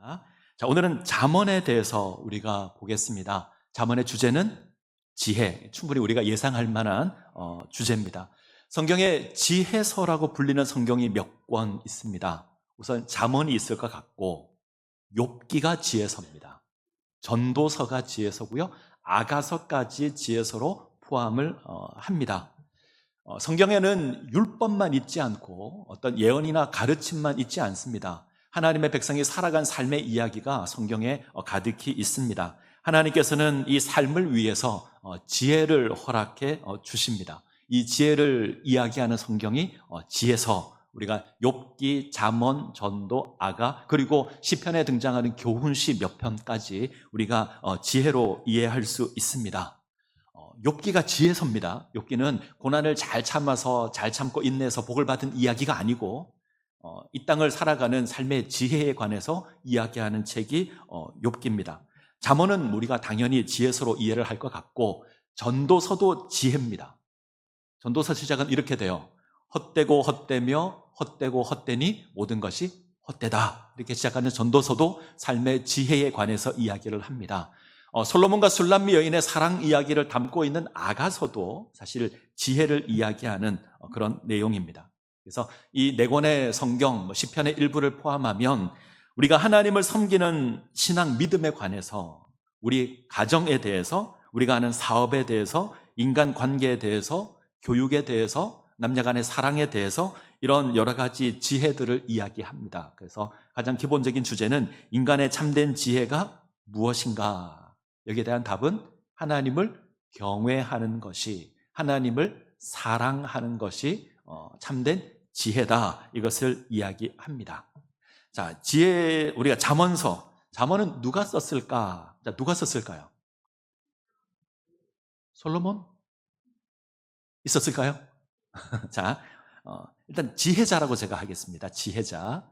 자, 오늘은 잠언에 대해서 우리가 보겠습니다. 잠언의 주제는 지혜, 충분히 우리가 예상할 만한 주제입니다. 성경에 지혜서라고 불리는 성경이 몇 권 있습니다. 우선 잠언이 있을 것 같고, 욥기가 지혜서입니다. 전도서가 지혜서고요, 아가서까지 지혜서로 포함을 합니다. 성경에는 율법만 있지 않고 어떤 예언이나 가르침만 있지 않습니다. 하나님의 백성이 살아간 삶의 이야기가 성경에 가득히 있습니다. 하나님께서는 이 삶을 위해서 지혜를 허락해 주십니다. 이 지혜를 이야기하는 성경이 지혜서, 우리가 욥기, 잠언, 전도, 아가, 그리고 시편에 등장하는 교훈시 몇 편까지 우리가 지혜로 이해할 수 있습니다. 욥기가 지혜서입니다. 욥기는 고난을 잘 참아서 잘 참고 인내해서 복을 받은 이야기가 아니고 이 땅을 살아가는 삶의 지혜에 관해서 이야기하는 책이 욥기입니다. 잠언은 우리가 당연히 지혜서로 이해를 할 것 같고, 전도서도 지혜입니다. 전도서 시작은 이렇게 돼요. 헛되고 헛되며 헛되고 헛되니 모든 것이 헛되다. 이렇게 시작하는 전도서도 삶의 지혜에 관해서 이야기를 합니다. 솔로몬과 술람미 여인의 사랑 이야기를 담고 있는 아가서도 사실 지혜를 이야기하는 그런 내용입니다. 그래서 이 네 권의 성경, 시편의 일부를 포함하면 우리가 하나님을 섬기는 신앙 믿음에 관해서, 우리 가정에 대해서, 우리가 하는 사업에 대해서, 인간 관계에 대해서, 교육에 대해서, 남녀 간의 사랑에 대해서 이런 여러 가지 지혜들을 이야기합니다. 그래서 가장 기본적인 주제는 인간의 참된 지혜가 무엇인가? 여기에 대한 답은 하나님을 경외하는 것이, 하나님을 사랑하는 것이 참된 지혜다. 이것을 이야기합니다. 자, 지혜, 우리가 잠언서, 잠언은 누가 썼을까? 자, 누가 썼을까요? 솔로몬? 있었을까요? 자, 일단 지혜자라고 제가 하겠습니다. 지혜자.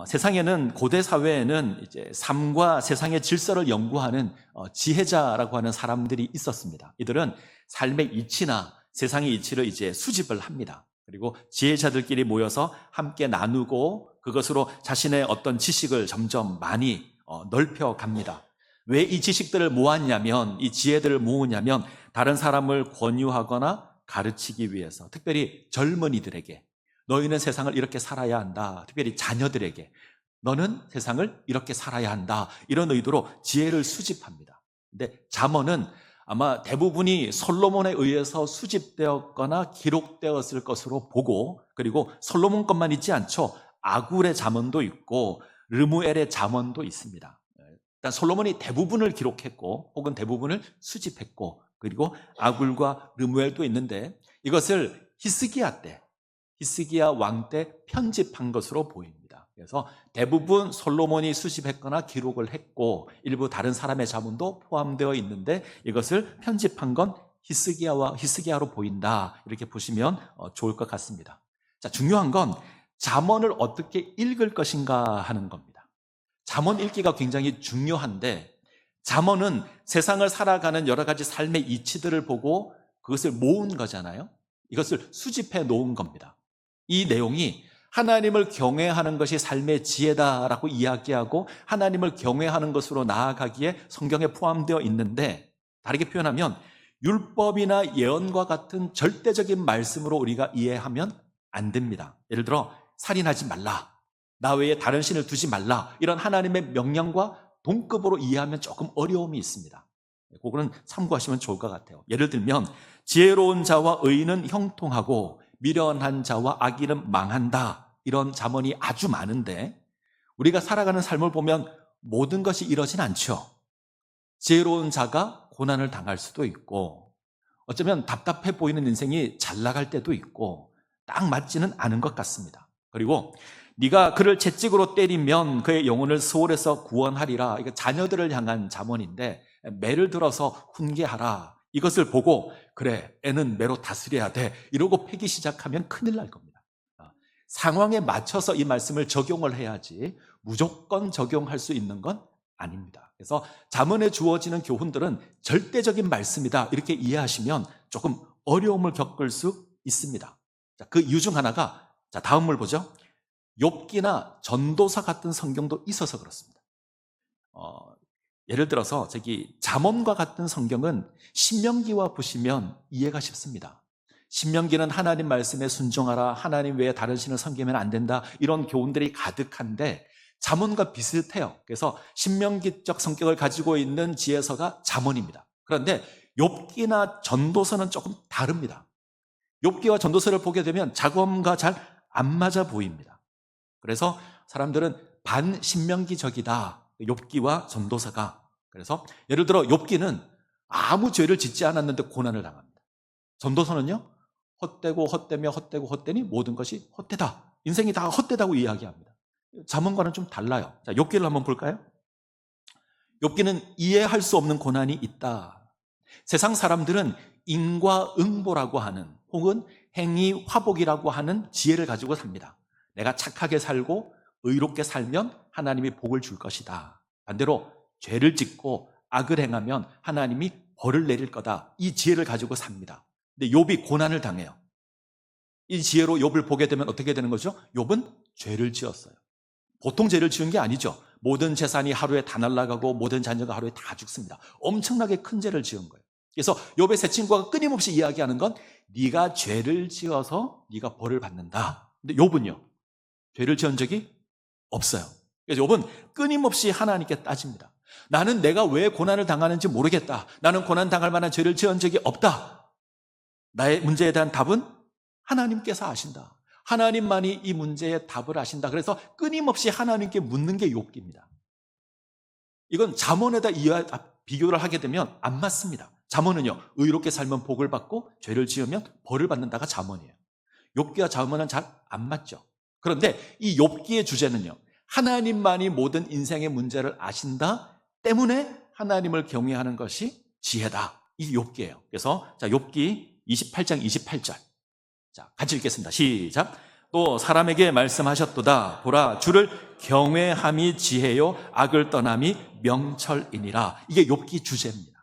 세상에는, 고대 사회에는 이제 삶과 세상의 질서를 연구하는 지혜자라고 하는 사람들이 있었습니다. 이들은 삶의 이치나 세상의 이치를 이제 수집을 합니다. 그리고 지혜자들끼리 모여서 함께 나누고 그것으로 자신의 어떤 지식을 점점 많이 넓혀 갑니다. 왜 이 지식들을 모았냐면, 이 지혜들을 모으냐면 다른 사람을 권유하거나 가르치기 위해서, 특별히 젊은이들에게 너희는 세상을 이렇게 살아야 한다. 특별히 자녀들에게 너는 세상을 이렇게 살아야 한다. 이런 의도로 지혜를 수집합니다. 근데 잠언은 아마 대부분이 솔로몬에 의해서 수집되었거나 기록되었을 것으로 보고, 그리고 솔로몬 것만 있지 않죠. 아굴의 잠언도 있고 르무엘의 잠언도 있습니다. 일단 솔로몬이 대부분을 기록했고 혹은 대부분을 수집했고, 그리고 아굴과 르무엘도 있는데 이것을 히스기야 왕 때 편집한 것으로 보입니다. 그래서 대부분 솔로몬이 수집했거나 기록을 했고 일부 다른 사람의 자문도 포함되어 있는데 이것을 편집한 건 히스기야로 보인다. 이렇게 보시면 좋을 것 같습니다. 자, 중요한 건 잠언을 어떻게 읽을 것인가 하는 겁니다. 잠언 읽기가 굉장히 중요한데, 잠언은 세상을 살아가는 여러 가지 삶의 이치들을 보고 그것을 모은 거잖아요. 이것을 수집해 놓은 겁니다. 이 내용이 하나님을 경외하는 것이 삶의 지혜다라고 이야기하고 하나님을 경외하는 것으로 나아가기에 성경에 포함되어 있는데, 다르게 표현하면 율법이나 예언과 같은 절대적인 말씀으로 우리가 이해하면 안 됩니다. 예를 들어 살인하지 말라, 나 외에 다른 신을 두지 말라, 이런 하나님의 명령과 동급으로 이해하면 조금 어려움이 있습니다. 그거는 참고하시면 좋을 것 같아요. 예를 들면 지혜로운 자와 의인은 형통하고 미련한 자와 악인은 망한다, 이런 잠언이 아주 많은데 우리가 살아가는 삶을 보면 모든 것이 이러진 않죠. 지혜로운 자가 고난을 당할 수도 있고, 어쩌면 답답해 보이는 인생이 잘 나갈 때도 있고 딱 맞지는 않은 것 같습니다. 그리고 네가 그를 채찍으로 때리면 그의 영혼을 수월에서 구원하리라. 이거 자녀들을 향한 잠언인데, 매를 들어서 훈계하라, 이것을 보고 그래, 애는 매로 다스려야 돼, 이러고 패기 시작하면 큰일 날 겁니다. 상황에 맞춰서 이 말씀을 적용을 해야지 무조건 적용할 수 있는 건 아닙니다. 그래서 잠언에 주어지는 교훈들은 절대적인 말씀이다, 이렇게 이해하시면 조금 어려움을 겪을 수 있습니다. 그 이유 중 하나가, 다음 물 보죠. 욥기나 전도서 같은 성경도 있어서 그렇습니다. 예를 들어서 잠언과 같은 성경은 신명기와 보시면 이해가 쉽습니다. 신명기는 하나님 말씀에 순종하라, 하나님 외에 다른 신을 섬기면 안 된다, 이런 교훈들이 가득한데 잠언과 비슷해요. 그래서 신명기적 성격을 가지고 있는 지혜서가 잠언입니다. 그런데 욥기나 전도서는 조금 다릅니다. 욥기와 전도서를 보게 되면 잠언과 잘 안 맞아 보입니다. 그래서 사람들은 반신명기적이다, 욥기와 전도서가. 그래서 예를 들어 욥기는 아무 죄를 짓지 않았는데 고난을 당합니다. 전도서는요, 헛되고 헛되며 헛되고 헛되니 모든 것이 헛되다, 인생이 다 헛되다고 이야기합니다. 잠언과는 좀 달라요. 자, 욥기를 한번 볼까요? 욥기는 이해할 수 없는 고난이 있다. 세상 사람들은 인과응보라고 하는, 혹은 행위화복이라고 하는 지혜를 가지고 삽니다. 내가 착하게 살고 의롭게 살면 하나님이 복을 줄 것이다. 반대로 죄를 짓고 악을 행하면 하나님이 벌을 내릴 거다. 이 지혜를 가지고 삽니다. 근데 욥이 고난을 당해요. 이 지혜로 욥을 보게 되면 어떻게 되는 거죠? 욥은 죄를 지었어요. 보통 죄를 지은 게 아니죠. 모든 재산이 하루에 다 날아가고 모든 자녀가 하루에 다 죽습니다. 엄청나게 큰 죄를 지은 거예요. 그래서 욥의 세 친구가 끊임없이 이야기하는 건 네가 죄를 지어서 네가 벌을 받는다. 근데 욥은요, 죄를 지은 적이 없어요. 그래서 욥은 끊임없이 하나님께 따집니다. 나는 내가 왜 고난을 당하는지 모르겠다. 나는 고난 당할 만한 죄를 지은 적이 없다. 나의 문제에 대한 답은 하나님께서 아신다. 하나님만이 이 문제의 답을 아신다. 그래서 끊임없이 하나님께 묻는 게 욥기입니다. 이건 잠언에다 비교를 하게 되면 안 맞습니다. 잠언은요, 의롭게 살면 복을 받고 죄를 지으면 벌을 받는다가 잠언이에요. 욥기와 잠언은 잘 안 맞죠. 그런데 이 욥기의 주제는요, 하나님만이 모든 인생의 문제를 아신다 때문에 하나님을 경외하는 것이 지혜다. 이 욥기예요. 그래서 자, 욥기 28장 28절. 자, 같이 읽겠습니다. 시작. 또 사람에게 말씀하셨도다. 보라, 주를 경외함이 지혜요, 악을 떠남이 명철이니라. 이게 욥기 주제입니다.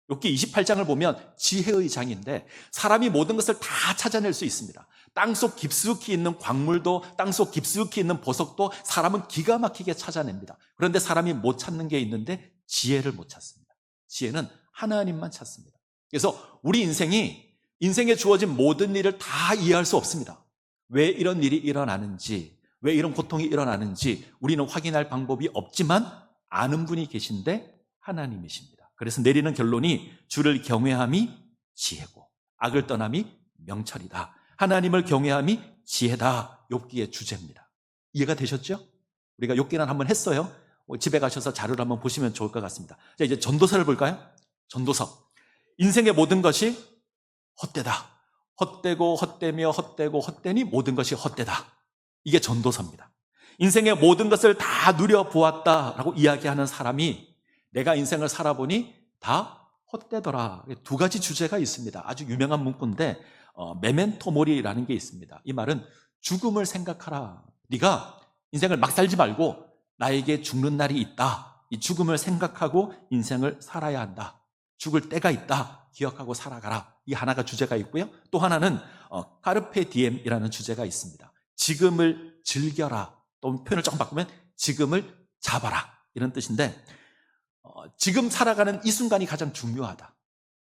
욥기 28장을 보면 지혜의 장인데 사람이 모든 것을 다 찾아낼 수 있습니다. 땅속 깊숙이 있는 광물도, 땅속 깊숙이 있는 보석도 사람은 기가 막히게 찾아냅니다. 그런데 사람이 못 찾는 게 있는데 지혜를 못 찾습니다. 지혜는 하나님만 찾습니다. 그래서 우리 인생에 주어진 모든 일을 다 이해할 수 없습니다. 왜 이런 일이 일어나는지, 왜 이런 고통이 일어나는지 우리는 확인할 방법이 없지만 아는 분이 계신데 하나님이십니다. 그래서 내리는 결론이 주를 경외함이 지혜고 악을 떠남이 명철이다. 하나님을 경외함이 지혜다. 욥기의 주제입니다. 이해가 되셨죠? 우리가 욥기는 한번 했어요. 집에 가셔서 자료를 한번 보시면 좋을 것 같습니다. 자, 이제 전도서를 볼까요? 전도서. 인생의 모든 것이 헛되다. 헛되고 헛되며 헛되고 헛되니 모든 것이 헛되다. 이게 전도서입니다. 인생의 모든 것을 다 누려보았다라고 이야기하는 사람이 내가 인생을 살아보니 다 헛되더라. 두 가지 주제가 있습니다. 아주 유명한 문구인데 메멘토 모리라는 게 있습니다. 이 말은 죽음을 생각하라. 네가 인생을 막 살지 말고 나에게 죽는 날이 있다. 이 죽음을 생각하고 인생을 살아야 한다. 죽을 때가 있다. 기억하고 살아가라. 이 하나가 주제가 있고요. 또 하나는 카르페 디엠이라는 주제가 있습니다. 지금을 즐겨라. 또 표현을 조금 바꾸면 지금을 잡아라. 이런 뜻인데 지금 살아가는 이 순간이 가장 중요하다.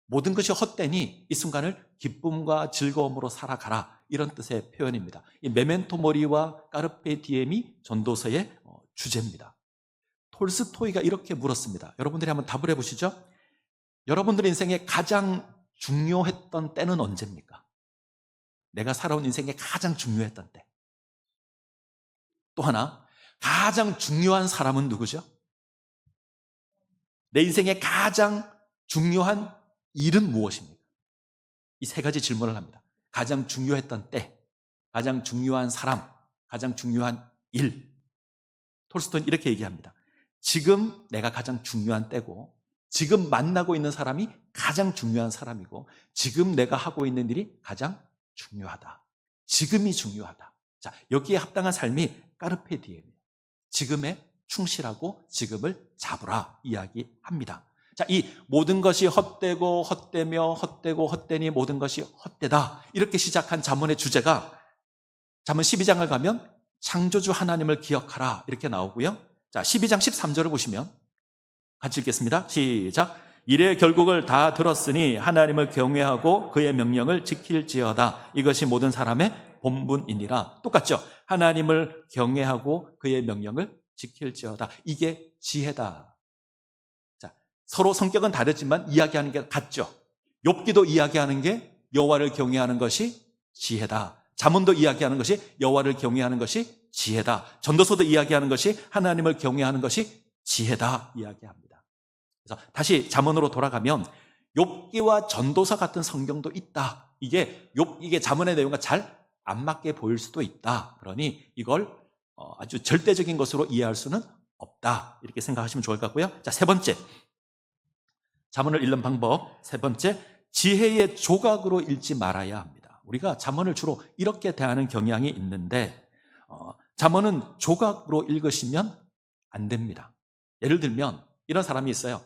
모든 것이 헛되니 이 순간을 기쁨과 즐거움으로 살아가라. 이런 뜻의 표현입니다. 이 메멘토 모리와 카르페 디엠이 전도서의 주제입니다. 톨스토이가 이렇게 물었습니다. 여러분들이 한번 답을 해보시죠. 여러분들의 인생에 가장 중요했던 때는 언제입니까? 내가 살아온 인생에 가장 중요했던 때. 또 하나, 가장 중요한 사람은 누구죠? 내 인생에 가장 중요한 일은 무엇입니까? 이 세 가지 질문을 합니다. 가장 중요했던 때, 가장 중요한 사람, 가장 중요한 일. 톨스토이는 이렇게 얘기합니다. 지금 내가 가장 중요한 때고, 지금 만나고 있는 사람이 가장 중요한 사람이고, 지금 내가 하고 있는 일이 가장 중요하다. 지금이 중요하다. 자, 여기에 합당한 삶이 까르페 디엠이에요. 지금에 충실하고 지금을 잡으라 이야기합니다. 자, 이 모든 것이 헛되고 헛되며 헛되고 헛되니 모든 것이 헛되다. 이렇게 시작한 잠언의 주제가 잠언 12장을 가면 창조주 하나님을 기억하라 이렇게 나오고요. 자, 12장 13절을 보시면 같이 읽겠습니다. 시작. 이래 결국을 다 들었으니 하나님을 경외하고 그의 명령을 지킬지어다. 이것이 모든 사람의 본분이니라. 똑같죠? 하나님을 경외하고 그의 명령을 지킬지어다. 이게 지혜다. 자, 서로 성격은 다르지만 이야기하는 게 같죠? 욥기도 이야기하는 게 여호와를 경외하는 것이 지혜다. 잠언도 이야기하는 것이 여호와를 경외하는 것이 지혜다. 전도서도 이야기하는 것이 하나님을 경외하는 것이 지혜다 이야기합니다. 그래서 다시 잠언으로 돌아가면 욥기와 전도서 같은 성경도 있다. 이게 잠언의 내용과 잘 안 맞게 보일 수도 있다. 그러니 이걸 아주 절대적인 것으로 이해할 수는 없다. 이렇게 생각하시면 좋을 것 같고요. 자, 세 번째. 잠언을 읽는 방법. 세 번째. 지혜의 조각으로 읽지 말아야 합니다. 우리가 잠언을 주로 이렇게 대하는 경향이 있는데 잠언은 조각으로 읽으시면 안 됩니다. 예를 들면 이런 사람이 있어요.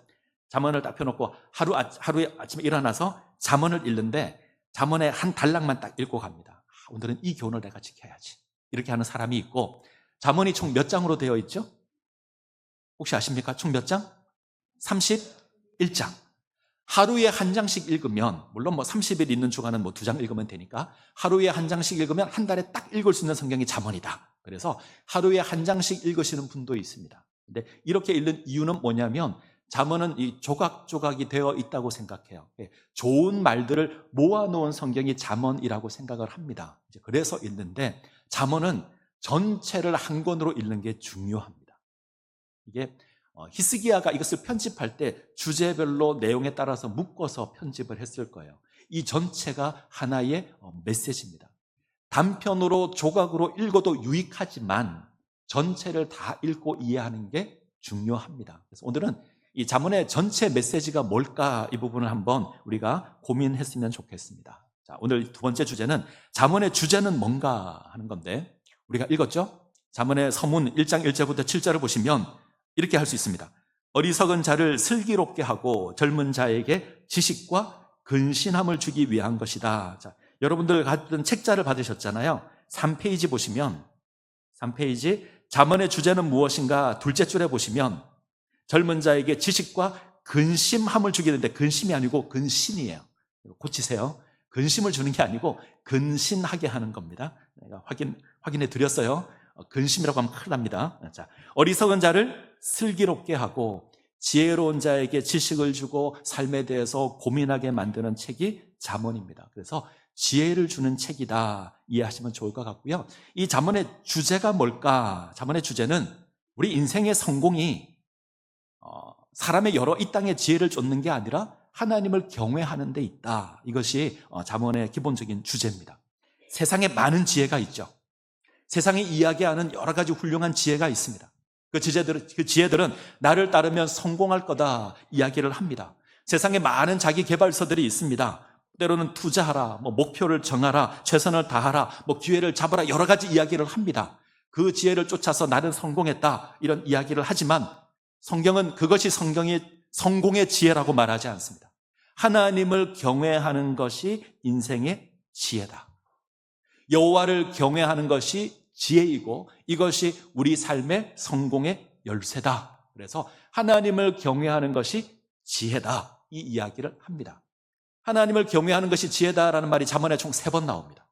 잠언을 딱 펴놓고 하루에 아침에 일어나서 잠언을 읽는데 잠언의 한 단락만 딱 읽고 갑니다. 오늘은 이 교훈을 내가 지켜야지. 이렇게 하는 사람이 있고 잠언이 총 몇 장으로 되어 있죠? 혹시 아십니까? 총 몇 장? 31장. 하루에 한 장씩 읽으면 물론 30일 있는 주간은 2장 읽으면 되니까 하루에 한 장씩 읽으면 한 달에 딱 읽을 수 있는 성경이 잠언이다. 그래서 하루에 한 장씩 읽으시는 분도 있습니다. 근데 이렇게 읽는 이유는 뭐냐면 잠언은 이 조각조각이 되어 있다고 생각해요. 좋은 말들을 모아놓은 성경이 잠언이라고 생각을 합니다. 그래서 읽는데 잠언은 전체를 한 권으로 읽는 게 중요합니다. 이게 히스기야가 이것을 편집할 때 주제별로 내용에 따라서 묶어서 편집을 했을 거예요. 이 전체가 하나의 메시지입니다. 단편으로 조각으로 읽어도 유익하지만 전체를 다 읽고 이해하는 게 중요합니다. 그래서 오늘은 이 잠언의 전체 메시지가 뭘까 이 부분을 한번 우리가 고민했으면 좋겠습니다. 자, 오늘 두 번째 주제는 잠언의 주제는 뭔가 하는 건데 우리가 읽었죠? 잠언의 서문 1장 1절부터 7절을 보시면 이렇게 할 수 있습니다. 어리석은 자를 슬기롭게 하고 젊은 자에게 지식과 근신함을 주기 위한 것이다. 자, 여러분들 같은 책자를 받으셨잖아요. 3페이지 보시면 3페이지 잠언의 주제는 무엇인가 둘째 줄에 보시면 젊은 자에게 지식과 근심함을 주게 되는데 근심이 아니고 근신이에요. 고치세요. 근심을 주는 게 아니고 근신하게 하는 겁니다. 내가 확인해 드렸어요. 근심이라고 하면 큰일 납니다. 자, 어리석은 자를 슬기롭게 하고 지혜로운 자에게 지식을 주고 삶에 대해서 고민하게 만드는 책이 잠언입니다. 그래서 지혜를 주는 책이다 이해하시면 좋을 것 같고요. 이 잠언의 주제가 뭘까? 잠언의 주제는 우리 인생의 성공이 사람의 이 땅의 지혜를 쫓는 게 아니라 하나님을 경외하는 데 있다. 이것이 잠언의 기본적인 주제입니다. 세상에 많은 지혜가 있죠. 세상이 이야기하는 여러 가지 훌륭한 지혜가 있습니다. 그 지혜들은 나를 따르면 성공할 거다 이야기를 합니다. 세상에 많은 자기 개발서들이 있습니다. 때로는 투자하라, 목표를 정하라, 최선을 다하라, 기회를 잡아라 여러 가지 이야기를 합니다. 그 지혜를 쫓아서 나는 성공했다 이런 이야기를 하지만 성경은 그것이 성공의 지혜라고 말하지 않습니다. 하나님을 경외하는 것이 인생의 지혜다. 여호와를 경외하는 것이 지혜이고 이것이 우리 삶의 성공의 열쇠다. 그래서 하나님을 경외하는 것이 지혜다. 이 이야기를 합니다. 하나님을 경외하는 것이 지혜다라는 말이 잠언에 총 3번 나옵니다.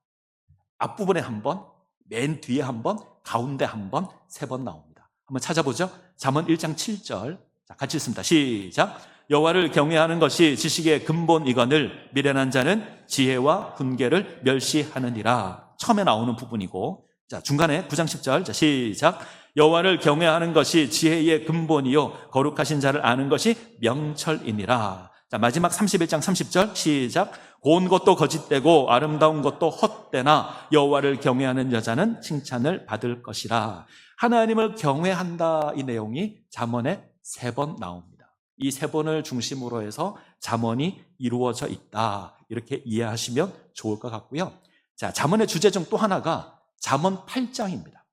앞부분에 한 번, 맨 뒤에 한 번, 가운데 한 번, 3번 나옵니다. 한번 찾아보죠. 잠언 1장 7절. 자, 같이 읽습니다. 시작. 여호와를 경외하는 것이 지식의 근본이거늘 미련한 자는 지혜와 훈계를 멸시하느니라. 처음에 나오는 부분이고, 자, 중간에 9장 10절. 자, 시작. 여호와를 경외하는 것이 지혜의 근본이요 거룩하신 자를 아는 것이 명철이니라. 자, 마지막 31장 30절. 시작. 고운 것도 거짓되고 아름다운 것도 헛되나 여호와를 경외하는 여자는 칭찬을 받을 것이라. 하나님을 경외한다 이 내용이 잠언에 3번 나옵니다. 이 3번을 중심으로 해서 잠언이 이루어져 있다. 이렇게 이해하시면 좋을 것 같고요. 자, 잠언의 주제 중 또 하나가 잠언 8장입니다.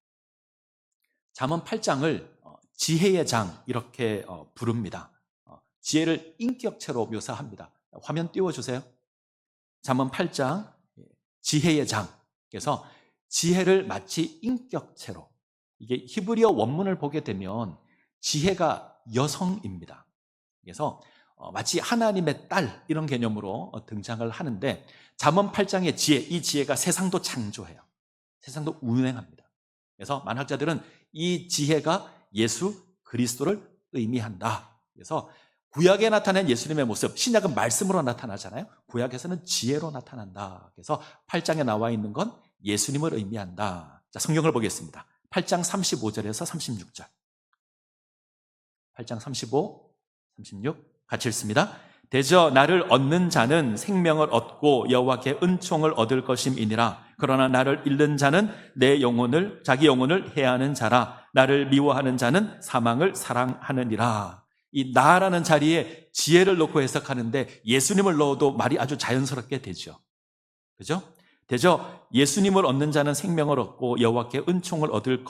잠언 8장을 지혜의 장 이렇게 부릅니다. 지혜를 인격체로 묘사합니다. 화면 띄워주세요. 잠언 8장 지혜의 장. 그래서 지혜를 마치 인격체로 이게 히브리어 원문을 보게 되면 지혜가 여성입니다. 그래서 마치 하나님의 딸 이런 개념으로 등장을 하는데 잠언 8장의 지혜, 이 지혜가 세상도 창조해요. 세상도 운행합니다. 그래서 만학자들은 이 지혜가 예수 그리스도를 의미한다. 그래서 구약에 나타낸 예수님의 모습, 신약은 말씀으로 나타나잖아요. 구약에서는 지혜로 나타난다. 그래서 8장에 나와 있는 건 예수님을 의미한다. 자, 성경을 보겠습니다. 8장 35절에서 36절. 8장 35, 36 같이 읽습니다. 대저 나를 얻는 자는 생명을 얻고 여호와께 은총을 얻을 것임이니라. 그러나 나를 잃는 자는 자기 영혼을 해하는 자라. 나를 미워하는 자는 사망을 사랑하느니라. 이 나라는 자리에 지혜를 놓고 해석하는데 예수님을 넣어도 말이 아주 자연스럽게 되죠. 그죠? 대저 예수님을 얻는 자는 생명을 얻고 여호와께 은총을 얻을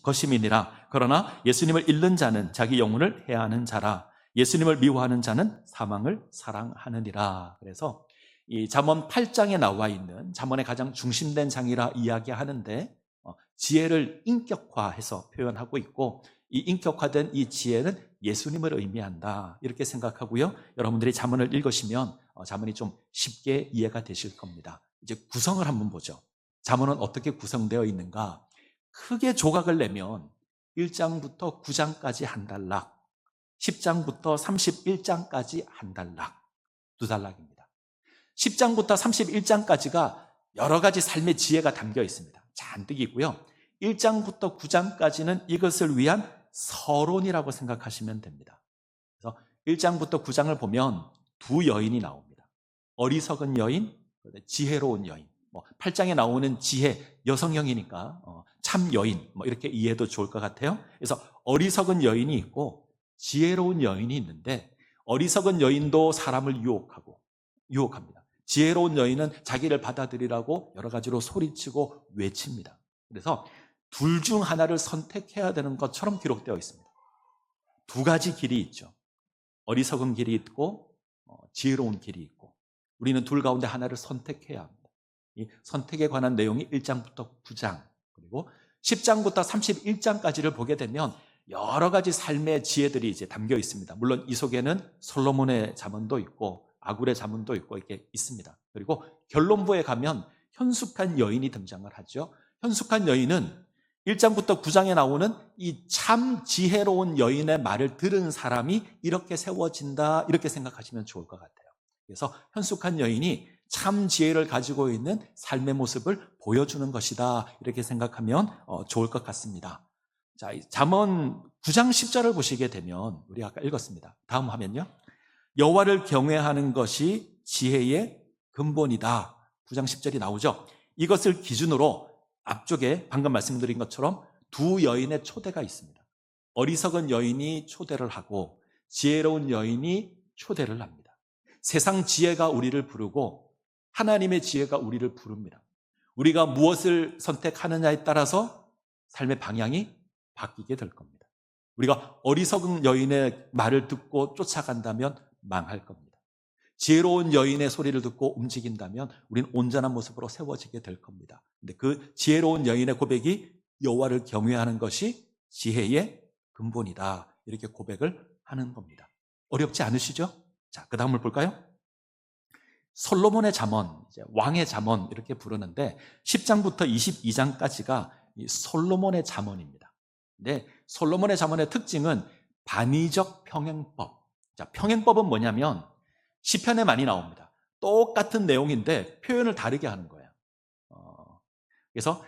것임이니라. 그러나 예수님을 잃는 자는 자기 영혼을 해하는 자라. 예수님을 미워하는 자는 사망을 사랑하느니라. 그래서 이 잠언 8장에 나와 있는 잠언의 가장 중심된 장이라 이야기하는데 지혜를 인격화해서 표현하고 있고 이 인격화된 이 지혜는 예수님을 의미한다 이렇게 생각하고요. 여러분들이 잠언을 읽으시면 잠언이 좀 쉽게 이해가 되실 겁니다. 이제 구성을 한번 보죠. 잠언은 어떻게 구성되어 있는가? 크게 조각을 내면 1장부터 9장까지 한 단락, 10장부터 31장까지 한 단락, 두 단락입니다. 10장부터 31장까지가 여러 가지 삶의 지혜가 담겨 있습니다. 잔뜩 있고요. 1장부터 9장까지는 이것을 위한 서론이라고 생각하시면 됩니다. 그래서 1장부터 9장을 보면 두 여인이 나옵니다. 어리석은 여인, 지혜로운 여인. 8장에 나오는 지혜, 여성형이니까 참 여인 이렇게 이해해도 좋을 것 같아요. 그래서 어리석은 여인이 있고 지혜로운 여인이 있는데 어리석은 여인도 사람을 유혹합니다. 지혜로운 여인은 자기를 받아들이라고 여러 가지로 소리치고 외칩니다. 그래서 둘 중 하나를 선택해야 되는 것처럼 기록되어 있습니다. 두 가지 길이 있죠. 어리석은 길이 있고 지혜로운 길이 있고 우리는 둘 가운데 하나를 선택해야 합니다. 이 선택에 관한 내용이 1장부터 9장 그리고 10장부터 31장까지를 보게 되면 여러 가지 삶의 지혜들이 이제 담겨 있습니다. 물론 이 속에는 솔로몬의 잠언도 있고 아굴의 잠언도 있고 이렇게 있습니다. 그리고 결론부에 가면 현숙한 여인이 등장을 하죠. 현숙한 여인은 1장부터 9장에 나오는 이 참 지혜로운 여인의 말을 들은 사람이 이렇게 세워진다 이렇게 생각하시면 좋을 것 같아요. 그래서 현숙한 여인이 참 지혜를 가지고 있는 삶의 모습을 보여주는 것이다 이렇게 생각하면 좋을 것 같습니다. 자, 잠언 9장 10절을 보시게 되면 우리 아까 읽었습니다. 다음 화면요. 여호와를 경외하는 것이 지혜의 근본이다. 9장 10절이 나오죠. 이것을 기준으로 앞쪽에 방금 말씀드린 것처럼 두 여인의 초대가 있습니다. 어리석은 여인이 초대를 하고 지혜로운 여인이 초대를 합니다. 세상 지혜가 우리를 부르고 하나님의 지혜가 우리를 부릅니다. 우리가 무엇을 선택하느냐에 따라서 삶의 방향이 바뀌게 될 겁니다. 우리가 어리석은 여인의 말을 듣고 쫓아간다면 망할 겁니다. 지혜로운 여인의 소리를 듣고 움직인다면 우리는 온전한 모습으로 세워지게 될 겁니다. 근데 그 지혜로운 여인의 고백이 여호와를 경외하는 것이 지혜의 근본이다. 이렇게 고백을 하는 겁니다. 어렵지 않으시죠? 자, 그 다음을 볼까요? 솔로몬의 잠언, 왕의 잠언 이렇게 부르는데 10장부터 22장까지가 솔로몬의 잠언입니다. 근데 솔로몬의 잠언의 특징은 반의적 평행법. 자, 평행법은 뭐냐면 시편에 많이 나옵니다. 똑같은 내용인데 표현을 다르게 하는 거예요. 그래서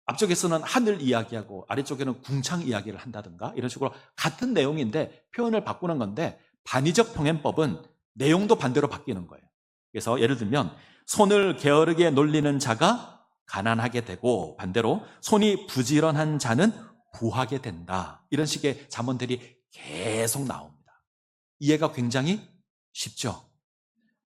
앞쪽에서는 하늘 이야기하고 아래쪽에는 궁창 이야기를 한다든가 이런 식으로 같은 내용인데 표현을 바꾸는 건데 반의적 평행법은 내용도 반대로 바뀌는 거예요. 그래서 예를 들면 손을 게으르게 놀리는 자가 가난하게 되고 반대로 손이 부지런한 자는 부하게 된다. 이런 식의 잠언들이 계속 나옵니다. 이해가 굉장히 쉽죠?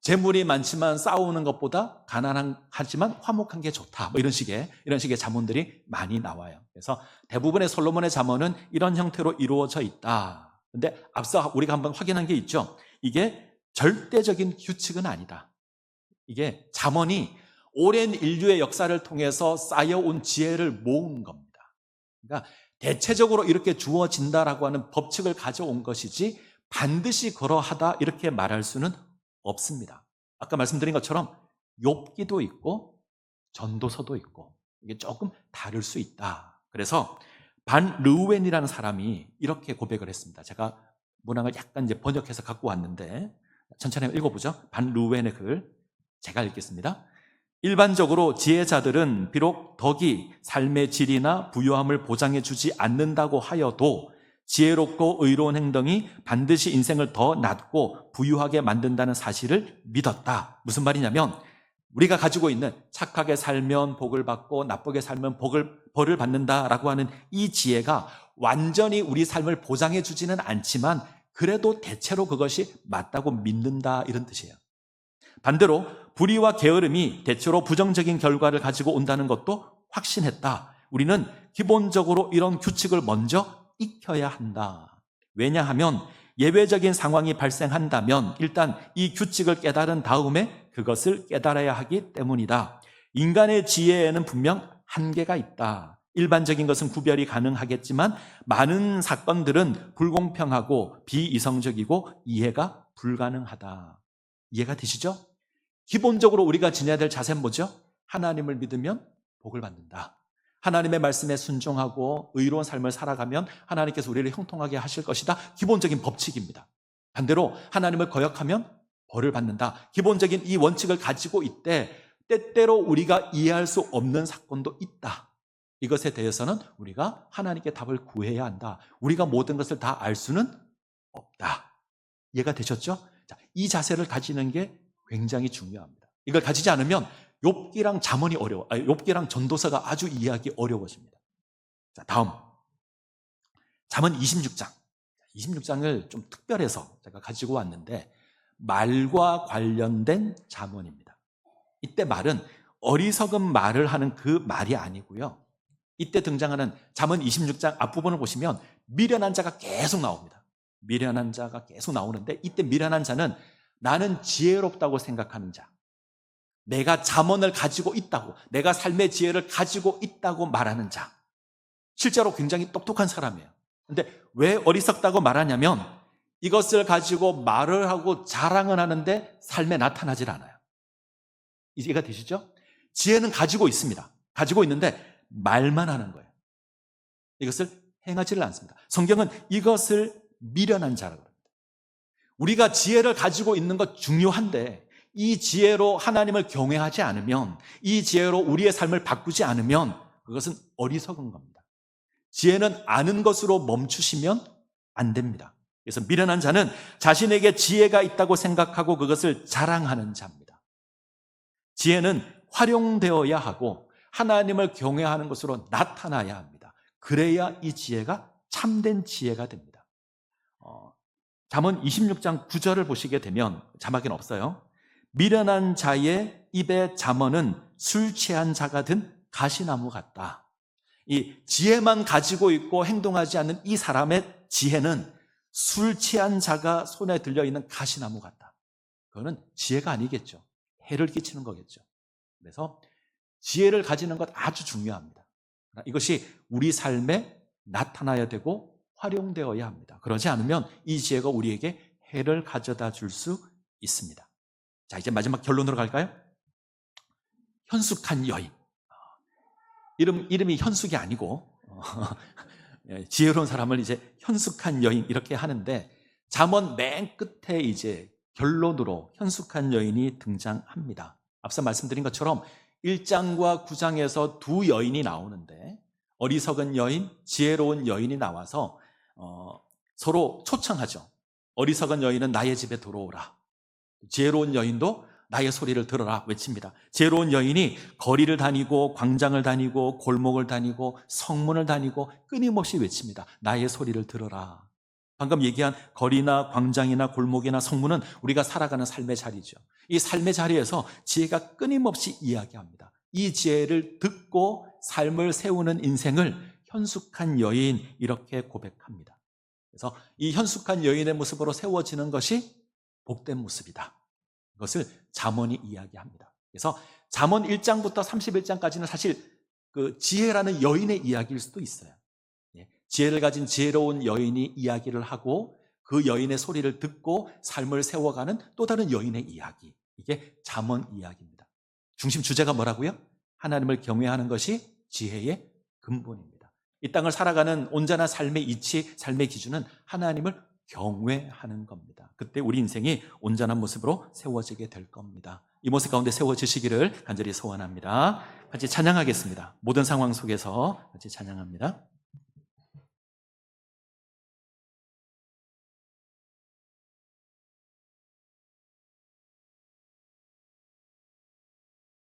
재물이 많지만 싸우는 것보다 가난하지만 화목한 게 좋다. 이런 식의 잠언들이 많이 나와요. 그래서 대부분의 솔로몬의 잠언은 이런 형태로 이루어져 있다. 근데 앞서 우리가 한번 확인한 게 있죠. 이게 절대적인 규칙은 아니다. 이게 잠언이 오랜 인류의 역사를 통해서 쌓여온 지혜를 모은 겁니다. 그러니까 대체적으로 이렇게 주어진다라고 하는 법칙을 가져온 것이지 반드시 그러하다 이렇게 말할 수는 없습니다. 아까 말씀드린 것처럼 욥기도 있고 전도서도 있고 이게 조금 다를 수 있다. 그래서 반 르우웬이라는 사람이 이렇게 고백을 했습니다. 제가 문항을 약간 이제 번역해서 갖고 왔는데 천천히 읽어보죠. 반 르우웬의 글 제가 읽겠습니다. 일반적으로 지혜자들은 비록 덕이 삶의 질이나 부유함을 보장해 주지 않는다고 하여도 지혜롭고 의로운 행동이 반드시 인생을 더 낫고 부유하게 만든다는 사실을 믿었다. 무슨 말이냐면 우리가 가지고 있는 착하게 살면 복을 받고 나쁘게 살면 벌을 받는다라고 하는 이 지혜가 완전히 우리 삶을 보장해 주지는 않지만 그래도 대체로 그것이 맞다고 믿는다 이런 뜻이에요. 반대로 불의와 게으름이 대체로 부정적인 결과를 가지고 온다는 것도 확신했다. 우리는 기본적으로 이런 규칙을 먼저 익혀야 한다. 왜냐하면 예외적인 상황이 발생한다면 일단 이 규칙을 깨달은 다음에 그것을 깨달아야 하기 때문이다. 인간의 지혜에는 분명 한계가 있다. 일반적인 것은 구별이 가능하겠지만 많은 사건들은 불공평하고 비이성적이고 이해가 불가능하다. 이해가 되시죠? 기본적으로 우리가 지녀야 될 자세는 뭐죠? 하나님을 믿으면 복을 받는다. 하나님의 말씀에 순종하고 의로운 삶을 살아가면 하나님께서 우리를 형통하게 하실 것이다. 기본적인 법칙입니다. 반대로 하나님을 거역하면 벌을 받는다. 기본적인 이 원칙을 가지고 있되 때때로 우리가 이해할 수 없는 사건도 있다. 이것에 대해서는 우리가 하나님께 답을 구해야 한다. 우리가 모든 것을 다 알 수는 없다. 이해가 되셨죠? 자, 이 자세를 가지는 게 굉장히 중요합니다. 이걸 가지지 않으면 욥기랑 잠언이 욥기랑 전도서가 아주 이해하기 어려워집니다. 자, 다음 잠언 26장. 26장을 좀 특별해서 제가 가지고 왔는데 말과 관련된 잠언입니다. 이때 말은 어리석은 말을 하는 그 말이 아니고요. 이때 등장하는 잠언 26장 앞부분을 보시면 미련한 자가 계속 나옵니다. 미련한 자가 계속 나오는데 이때 미련한 자는 나는 지혜롭다고 생각하는 자, 내가 잠언을 가지고 있다고, 내가 삶의 지혜를 가지고 있다고 말하는 자, 실제로 굉장히 똑똑한 사람이에요. 근데 왜 어리석다고 말하냐면 이것을 가지고 말을 하고 자랑을 하는데 삶에 나타나질 않아요. 이해가 되시죠? 지혜는 가지고 있습니다. 가지고 있는데 말만 하는 거예요. 이것을 행하지를 않습니다. 성경은 이것을 미련한 자라고 합니다. 우리가 지혜를 가지고 있는 것 중요한데 이 지혜로 하나님을 경외하지 않으면, 이 지혜로 우리의 삶을 바꾸지 않으면 그것은 어리석은 겁니다. 지혜는 아는 것으로 멈추시면 안 됩니다. 그래서 미련한 자는 자신에게 지혜가 있다고 생각하고 그것을 자랑하는 자입니다. 지혜는 활용되어야 하고 하나님을 경외하는 것으로 나타나야 합니다. 그래야 이 지혜가 참된 지혜가 됩니다. 잠언 26장 9절을 보시게 되면 자막에는 없어요. 미련한 자의 입의 잠언은 술 취한 자가 든 가시나무 같다. 이 지혜만 가지고 있고 행동하지 않는 이 사람의 지혜는 술 취한 자가 손에 들려있는 가시나무 같다. 그거는 지혜가 아니겠죠. 해를 끼치는 거겠죠. 그래서 지혜를 가지는 것 아주 중요합니다. 이것이 우리 삶에 나타나야 되고 활용되어야 합니다. 그러지 않으면 이 지혜가 우리에게 해를 가져다 줄 수 있습니다. 자, 이제 마지막 결론으로 갈까요? 현숙한 여인. 이름이 현숙이 아니고 지혜로운 사람을 이제 현숙한 여인 이렇게 하는데 잠언 맨 끝에 이제 결론으로 현숙한 여인이 등장합니다. 앞서 말씀드린 것처럼 1장과 9장에서 두 여인이 나오는데 어리석은 여인, 지혜로운 여인이 나와서 서로 초청하죠. 어리석은 여인은 나의 집에 들어오라. 지혜로운 여인도 나의 소리를 들어라 외칩니다. 지혜로운 여인이 거리를 다니고 광장을 다니고 골목을 다니고 성문을 다니고 끊임없이 외칩니다. 나의 소리를 들어라. 방금 얘기한 거리나 광장이나 골목이나 성문은 우리가 살아가는 삶의 자리죠. 이 삶의 자리에서 지혜가 끊임없이 이야기합니다. 이 지혜를 듣고 삶을 세우는 인생을 현숙한 여인 이렇게 고백합니다. 그래서 이 현숙한 여인의 모습으로 세워지는 것이 복된 모습이다. 그것을 잠언이 이야기합니다. 그래서 잠언 1장부터 31장까지는 사실 그 지혜라는 여인의 이야기일 수도 있어요. 지혜를 가진 지혜로운 여인이 이야기를 하고 그 여인의 소리를 듣고 삶을 세워가는 또 다른 여인의 이야기. 이게 잠언 이야기입니다. 중심 주제가 뭐라고요? 하나님을 경외하는 것이 지혜의 근본입니다. 이 땅을 살아가는 온전한 삶의 이치, 삶의 기준은 하나님을 경외하는 겁니다. 그때 우리 인생이 온전한 모습으로 세워지게 될 겁니다. 이 모습 가운데 세워지시기를 간절히 소원합니다. 같이 찬양하겠습니다. 모든 상황 속에서 같이 찬양합니다.